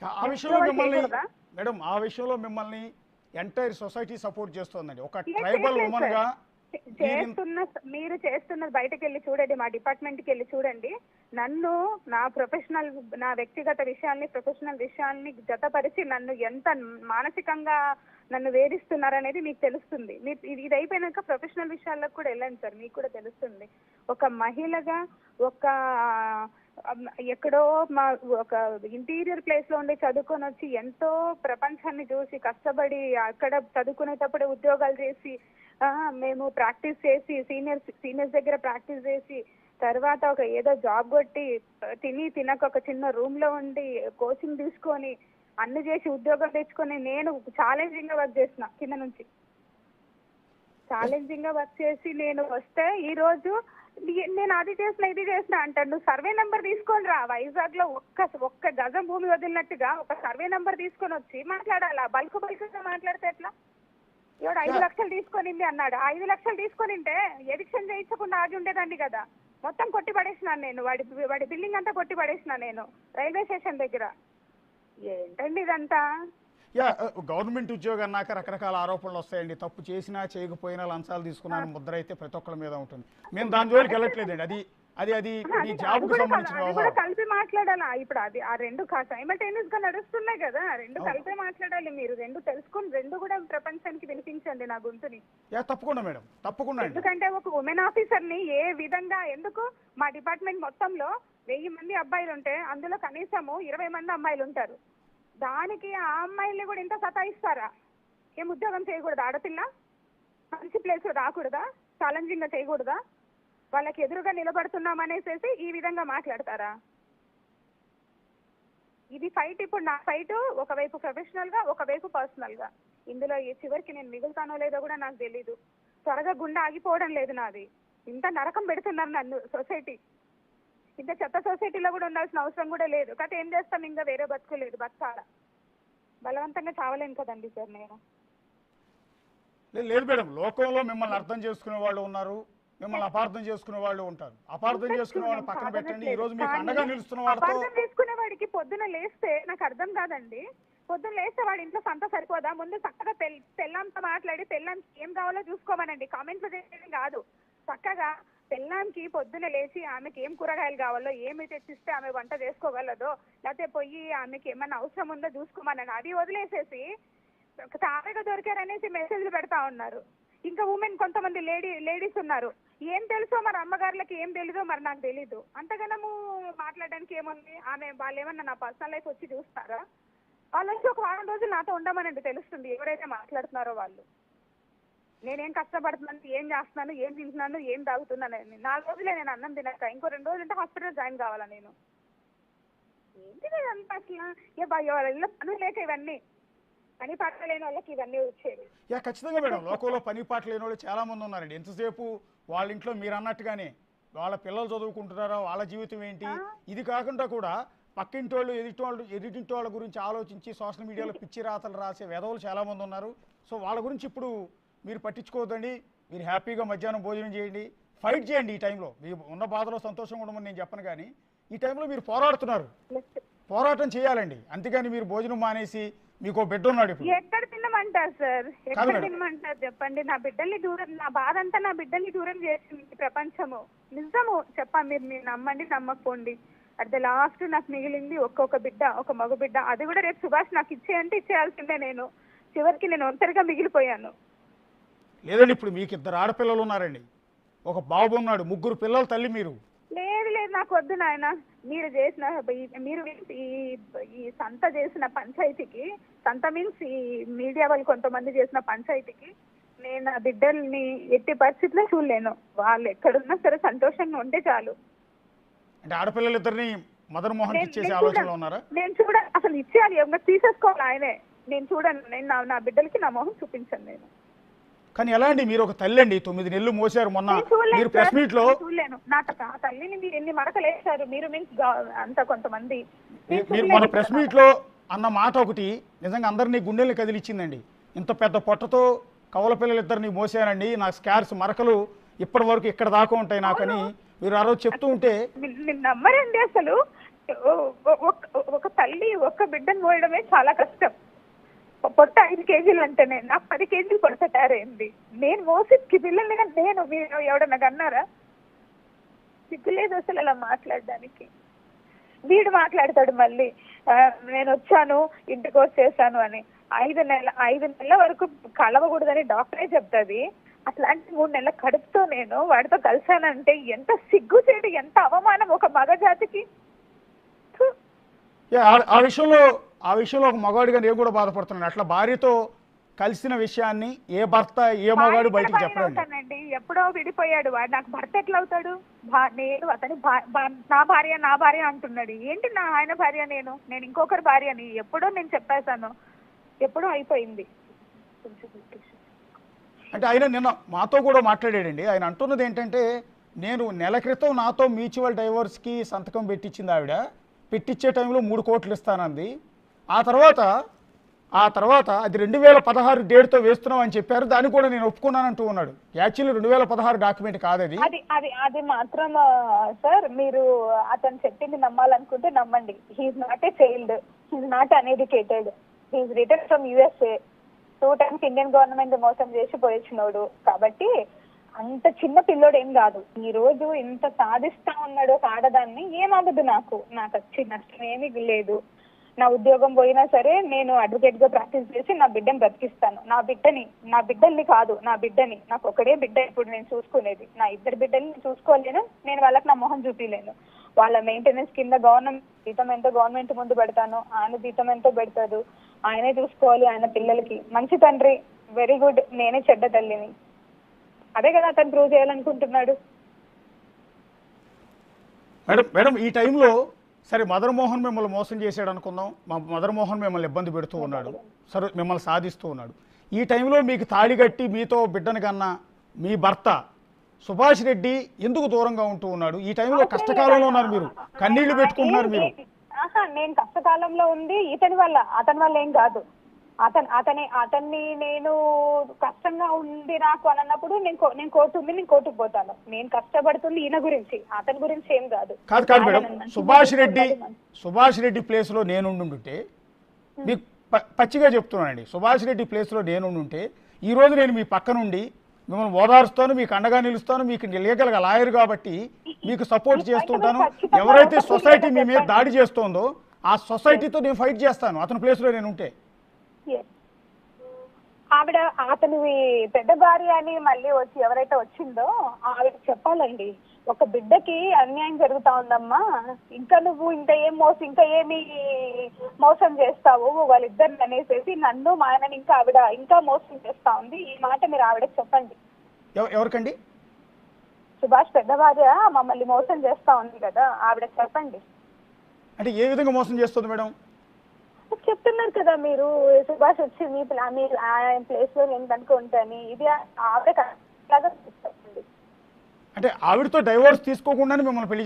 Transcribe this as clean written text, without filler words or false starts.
ఆ విషయంలో మిమ్మల్ని మేడం, ఆ విషయంలో మిమ్మల్ని ఎంటైర్ సొసైటీ సపోర్ట్ చేస్తోందండి. ఒక ట్రైబల్ ఉమెన్ గా మీరు చేస్తున్నది బయటకు వెళ్ళి చూడండి, మా డిపార్ట్మెంట్కి వెళ్ళి చూడండి. నన్ను నా వ్యక్తిగత విషయాల్ని, ప్రొఫెషనల్ విషయాల్ని జతపరిచి నన్ను ఎంత మానసికంగా నన్ను వేధిస్తున్నారనేది మీకు తెలుస్తుంది. ఇది అయిపోయినాక ప్రొఫెషనల్ విషయాలకు కూడా వెళ్ళండి సార్, మీకు కూడా తెలుస్తుంది. ఒక మహిళగా ఎక్కడో ఒక ఇంటీరియర్ ప్లేస్ లో ఉండి చదువుకొని వచ్చి ఎంతో ప్రపంచాన్ని చూసి కష్టపడి అక్కడ చదువుకునేటప్పుడే ఉద్యోగాలు చేసి మేము ప్రాక్టీస్ చేసి సీనియర్స్ దగ్గర ప్రాక్టీస్ చేసి తర్వాత ఒక ఏదో జాబ్ కొట్టి తినక ఒక చిన్న రూమ్ లో ఉండి కోచింగ్ తీసుకొని అన్ని చేసి ఉద్యోగం తెచ్చుకొని నేను ఛాలెంజింగ్ గా వర్క్ చేసిన, కింద నుంచి ఛాలెంజింగ్ గా వర్క్ చేసి నేను వస్తే ఈ రోజు నేను అది చేసిన ఇది చేసిన అంటాడు. నువ్వు సర్వే నెంబర్ తీసుకొని రా, వైజాగ్ లో ఒక్క గజం భూమి వదిలినట్టుగా ఒక సర్వే నెంబర్ తీసుకొని వచ్చి మాట్లాడాలా? బల్క్గా మాట్లాడితే ఎట్లా? ఎవడు 5 లక్షలు తీసుకొనింది అన్నాడు. 5 లక్షలు తీసుకొనింటే ఎవిక్షన్ చేయించకుండా ఆగి ఉండేదండి కదా. మొత్తం కొట్టి పడేసినాను నేను, వాడి బిల్డింగ్ అంతా కొట్టి పడేసిన నేను రైల్వే స్టేషన్ దగ్గర. ఏంటండి ఇదంతా? గవర్నమెంట్ ఉద్యోగం అన్నాక రకరకాల ఆరోపణలు వస్తాయండి. తప్పు చేసినా చేయకపోయినా లంచాలు తీసుకున్నాను ముద్ర అయితే ప్రతి ఒక్కరి మీద ఉంటుంది. మేము దాని జోలికి వెళ్ళట్లేదండి. అది మీ జాబ్ కు సంబంధించిన వ్యవహారం. కలిపి మాట్లాడాలా? ఇప్పుడు ఆ రెండు సైమల్టేనియస్ గా నడుస్తున్నాయి కదా, రెండు కలిపి మాట్లాడాలి. మీరు రెండు తెలుసుకుని రెండు కూడా ప్రపంచానికి వినిపించండి నా గొంతుని. తప్పకుండా మేడం, తప్పకుండా. ఎందుకంటే ఒక ఉమెన్ ఆఫీసర్ ని ఏ విధంగా, ఎందుకు మా డిపార్ట్మెంట్ మొత్తంలో 1000 మంది అబ్బాయిలు ఉంటే అందులో కనీసము 20 మంది అమ్మాయిలు ఉంటారు. దానికి ఆ అమ్మాయిల్ని కూడా ఇంత సతాయిస్తారా? ఏం ఉద్యోగం చేయకూడదా? ఆడపిల్ల మంచి ప్లేస్ రాకూడదా? ఛాలెంజింగ్ గా చేయకూడదా? వాళ్ళకి ఎదురుగా నిలబడుతున్నామనేసేసి ఈ విధంగా మాట్లాడతారా? ఇది ఫైట్. ఇప్పుడు నా ఫైట్ ఒకవైపు ప్రొఫెషనల్ గా, ఒకవైపు పర్సనల్ గా. ఇందులో ఈ చివరికి నేను మిగులుతానో లేదో కూడా నాకు తెలీదు. త్వరగా గుండె ఆగిపోవడం లేదు నాది. ఇంత నరకం పెడుతున్నారు నన్ను సొసైటీ. ఇంత చెత్త సొసైటీలో కూడా ఉండాల్సిన అవసరం కూడా లేదు. కాకపోతే ఏం చేస్తాం, ఇంకా వేరే బతుకు లేదు, బతకాల. బలవంతంగా చావలేను కదండి సార్ నేను. లేదు మేడం, లోకంలో మిమ్మల్ని అర్థం చేసుకునే వాళ్ళు ఉన్నారు, మిమ్మల్ని అపార్థం చేసుకునే వాళ్ళు ఉంటారు. అపార్థం చేసుకునే వాళ్ళు పక్కన పెట్టండి. ఈ రోజు మీకు అండగా నిలుస్తున్న వాళ్ళతో. అపార్థం చేసుకునే వాడికి పొద్దున లేస్తే నాకు అర్థం కాదండి. పొద్దున లేస్తే వాడి ఇంట్లో సంత సరిపోదా? ముందు చక్కగా పెళ్ళాంతో మాట్లాడి పెళ్ళాంకి ఏం కావాలో చూసుకోమనండి. కామెంట్లు చేసేది కాదు. చక్కగా పెళ్ళాంకి పొద్దున లేచి ఆమెకి ఏం కూరగాయలు కావాలో, ఏమి తెచ్చిస్తే ఆమె వంట చేసుకోగలదో, లేకపోతే పోయి ఆమెకి ఏమన్నా అవసరం ఉందో చూసుకోమనండి. అది వదిలేసేసి తారగా దొరికారనేసి మెసేజ్లు పెడతా ఉన్నారు. ఇంకా ఉమెన్ కొంతమంది లేడీస్ ఉన్నారు. ఏం తెలుసో మరి అమ్మగారులకి, ఏం తెలీదో మరి నాకు తెలీదు. అంతగానము మాట్లాడడానికి ఏముంది? వాళ్ళు ఏమన్నా నా పర్సనల్ లైఫ్ వచ్చి చూస్తారా? వాళ్ళు వచ్చి ఒక వారం రోజులు నాతో ఉండమనండి, తెలుస్తుంది ఎవరైతే మాట్లాడుతున్నారో వాళ్ళు. నేనేం కష్టపడుతున్నాను, ఏం చేస్తున్నాను, ఏం తింటున్నాను, ఏం తాగుతున్నాను. 4 రోజులే నేను అన్నం తినక, ఇంకో 2 రోజులు అంటే హాస్పిటల్ జాయిన్ కావాలా నేను? ఏంటి అంతా అసలు? పనులు లేక ఇవన్నీ, పని పాట లేని వాళ్ళకి ఇవన్నీ వచ్చేవి. ఖచ్చితంగా మేడం, లోకంలో పని పాట లేని వాళ్ళు చాలా మంది ఉన్నారండి. ఎంతసేపు వాళ్ళ ఇంట్లో మీరు అన్నట్టుగానే వాళ్ళ పిల్లలు చదువుకుంటున్నారా, వాళ్ళ జీవితం ఏంటి, ఇది కాకుండా కూడా పక్కింటి వాళ్ళు ఎదుటింటి వాళ్ళ గురించి ఆలోచించి సోషల్ మీడియాలో పిచ్చి రాతలు రాసే వెధవులు చాలా మంది ఉన్నారు. సో వాళ్ళ గురించి ఇప్పుడు మీరు పట్టించుకోవద్దండి. మీరు హ్యాపీగా మధ్యాహ్నం భోజనం చేయండి, ఫైట్ చేయండి. ఈ టైంలో మీరు ఉన్న బాధలో సంతోషంగా ఉండమని నేను చెప్పను, కానీ ఈ టైంలో మీరు పోరాడుతున్నారు, పోరాటం చేయాలండి. అంతేగాని మీరు భోజనం మానేసి మీకు బిడ్డ ఉన్నాడు, ఎక్కడ తినమంటారు సార్? ఎక్కడ తినమంటారు చెప్పండి? నా బిడ్డల్ని దూరం, నా బాధ అంతా నా బిడ్డల్ని దూరం చేసింది ప్రపంచము. నిజము చెప్పండి, మీరు నమ్మండి నమ్మకపోండి. అట్ ద లాస్ట్ నాకు మిగిలింది ఒక్కొక్క బిడ్డ, ఒక మగ బిడ్డ. అది కూడా రేపు సుభాష్ నాకు ఇచ్చేయంటే ఇచ్చేయాల్సిందే. నేను చివరికి నేను ఒంటరిగా మిగిలిపోయాను. లేదండి, ఇప్పుడు మీకు 2 ఆడపిల్లలు ఉన్నారండి, ఒక బాబు ఉన్నాడు, 3 పిల్లల తల్లి మీరు. లేదు నాకు వద్దు నాయన. మీరు ఈ సంత చేసిన పంచాయతీకి, సంత మీన్స్ ఈ మీడియా వాళ్ళు కొంతమంది చేసిన పంచాయతీకి నేను ఆ బిడ్డల్ని ఎట్టి పరిస్థితిలో చూడలేను. వాళ్ళు ఎక్కడున్నా సరే సంతోషంగా ఉంటే చాలు. అంటే ఆడపిల్లలిద్దరిని మదన్ మోహన్ ఇచ్చేసే ఆలోచనలో ఉన్నారా? నేను అసలు ఇచ్చేయాలి, ఎవరు తీసేసుకోవాలి ఆయనే. నేను చూడను, నేను నా బిడ్డలకి నా మొహం చూపించను నేను. కానీ ఎలా అండి, మీరు ఒక తల్లి అండి, 9 నెలలు మోసారు. మొన్న మీరు ప్రెస్ మీట్ లో చూడలేను. నా తల్లిని మీరు ఎన్ని మడకలేశారు మీరు, మీన్స్ అంత కొంతమంది. మీరు మన ప్రెస్ మీట్ లో అన్న మాట ఒకటి నిజంగా అందరినీ గుండెల్ని కదిలిచ్చిందండి. ఇంత పెద్ద పొట్టతో కవల పిల్లలిద్దరిని మోసానండి, నా స్కార్స్ మరకలు ఇప్పటి వరకు ఇక్కడ దాకా ఉంటాయి నాకని మీరు ఆ రోజు చెప్తూ ఉంటే నమ్మరండి. అసలు ఒక తల్లి ఒక్క బిడ్డను మోయడమే చాలా కష్టం. పొట్ట 5 కేజీలు అంటేనే నాకు 10 కేజీలు పొట్ట తయారైంది. నేను మోసి పిల్లల్ని నేను మీరు ఎవడన్నా కన్నారా? సిగ్గులేదు అసలు అలా మాట్లాడడానికి. వీడు మాట్లాడతాడు మళ్ళీ నేను వచ్చాను ఇంటికి వచ్చేసాను అని. 5 నెలల వరకు కలవకూడదని డాక్టరే చెప్తుంది. అట్లాంటి 3 నెలల కడుపుతో నేను వాడితో కలిసానంటే ఎంత సిగ్గుచేటు, ఎంత అవమానం ఒక మగ జాతికి. ఆ విషయంలో ఒక మగవాడిగా నేను కూడా బాధపడుతున్నాను. అట్లా భార్యతో కలిసిన విషయాన్ని ఏ భర్త ఏ మగాడు బయటకు చెప్పండి. ఎప్పుడో విడిపోయాడు వాడు, నాకు భర్త ఎట్లా అవుతాడు? నేను అతని నా భార్య అంటున్నాడు. ఏంటి నా ఆయన భార్య, నేను ఇంకొకరి భార్యని ఎప్పుడో నేను చెప్పేశాను. ఎప్పుడో అయిపోయింది. అంటే ఆయన నిన్న మాతో కూడా మాట్లాడాడండి. ఆయన అంటున్నది ఏంటంటే, నేను నెల క్రితం నాతో మ్యూచువల్ డైవర్స్కి సంతకం పెట్టించింది ఆవిడ. పెట్టించే టైంలో 3 కోట్లు ఇస్తానంది. ఆ తర్వాత అది 2016 డేట్తో వేస్తున్నాం అని చెప్పారు. దాన్ని కూడా నేను ఒప్పుకున్నానంటూ ఉన్నాడు. యాక్చువల్లీ 2016 డాక్యుమెంట్ కాదు అది. అది మాత్రం సార్, మీరు అతను చెప్పింది నమ్మాలనుకుంటే నమ్మండి. He's not a child, he's not uneducated, he's return from USA. 2 times Indian government మోసం చేసి పోయిచ్చినోడు. కాబట్టి అంత చిన్న పిల్లోడు ఏం కాదు. ఈ రోజు ఇంత సాధిస్తా ఉన్నాడు ఒక ఆడదాన్ని. ఏమవ్వదు, నాకు వచ్చి నష్టం ఏమీ లేదు. నా ఉద్యోగం పోయినా సరే నేను అడ్వకేట్ గా ప్రాక్టీస్ చేసి నా బిడ్డని బ్రతికిస్తాను. నా బిడ్డల్ని కాదు, నా బిడ్డని. నాకు ఒకడే బిడ్డ ఇప్పుడు నేను చూసుకునేది. నా 2 బిడ్డల్ని చూసుకోలేను. నేను వాళ్ళకి నా మొహం చూపించలేను. వాళ్ళ మెయింటెనెన్స్ కింద గవర్నమెంట్ జీతం ఎంతో గవర్నమెంట్ ముందు పెడతాను. ఆయన జీతం ఎంతో పెడతాడు. ఆయనే చూసుకోవాలి. ఆయన పిల్లలకి మంచి తండ్రి, వెరీ గుడ్. నేనే చెడ్డ తల్లిని. అదే కదా అతను ప్రూవ్ చేయాలనుకుంటున్నాడు. మేడం ఈ టైంలో సరే మదర్ మోహన్ మిమ్మల్ని మోసం చేశాడు అనుకుందాం. మదర్ మోహన్ మిమ్మల్ని ఇబ్బంది పెడుతూ ఉన్నాడు, సరే మిమ్మల్ని సాధిస్తూ ఉన్నాడు. ఈ టైంలో మీకు తాళి కట్టి మీతో బిడ్డను కన్నా మీ భర్త సుభాష్ రెడ్డి ఎందుకు దూరంగా ఉంటూ ఉన్నాడు? ఈ టైంలో కష్టకాలంలో ఉన్నారు, మీరు కన్నీళ్లు పెట్టుకుంటున్నారు. మీరు నేను కష్టకాలంలో ఉంది అతని వల్ల ఏం కాదు. అతన్ని నేను కష్టంగా ఉంది నాకు అని అన్నప్పుడు నేను కోర్టుకు పోతాను. నేను కష్టపడుతుంది ఈయన గురించి, అతని గురించి ఏం కాదు. కాదు మేడం, సుభాష్ రెడ్డి ప్లేస్ లో నేనుండుంటే, మీకు పచ్చిగా చెప్తున్నానండి, సుభాష్ రెడ్డి ప్లేస్ లో నేనుండుంటే ఈ రోజు నేను మీ పక్క నుండి మిమ్మల్ని ఓదారుస్తాను, మీకు అండగా నిలుస్తాను. మీకు లీగల్గా లాయర్ కాబట్టి మీకు సపోర్ట్ చేస్తుంటాను. ఎవరైతే సొసైటీ మీ మీద దాడి చేస్తోందో ఆ సొసైటీతో నేను ఫైట్ చేస్తాను అతని ప్లేస్ లో నేను ఉంటే. ఆవిడ అతని పెద్ద భార్య అని మళ్ళీ వచ్చి ఎవరైతే వచ్చిందో ఆవిడ చెప్పాలండి, ఒక బిడ్డకి అన్యాయం జరుగుతా ఉందమ్మా, ఇంకా నువ్వు ఇంకా ఏమి మోసం చేస్తావు వాళ్ళిద్దరిని అనేసి నన్ను మా ఆయనని ఇంకా మోసం చేస్తా ఉంది. ఈ మాట మీరు ఆవిడకి చెప్పండి. ఎవరికండి? సుభాష్ పెద్ద భార్య మమ్మల్ని మోసం చేస్తా ఉంది కదా, ఆవిడకి చెప్పండి. అంటే ఏ విధంగా మోసం చేస్తుంది మేడం? చెప్తున్నారు కదా మీరు, సుభాష్ వచ్చి మీ ప్లేస్ లో నేను కనుక్కుంటాను. ఇది ఆవిడ అంటే ఆవిడతో డైవోర్స్ తీసుకోకుండానే మిమ్మల్ని పెళ్లి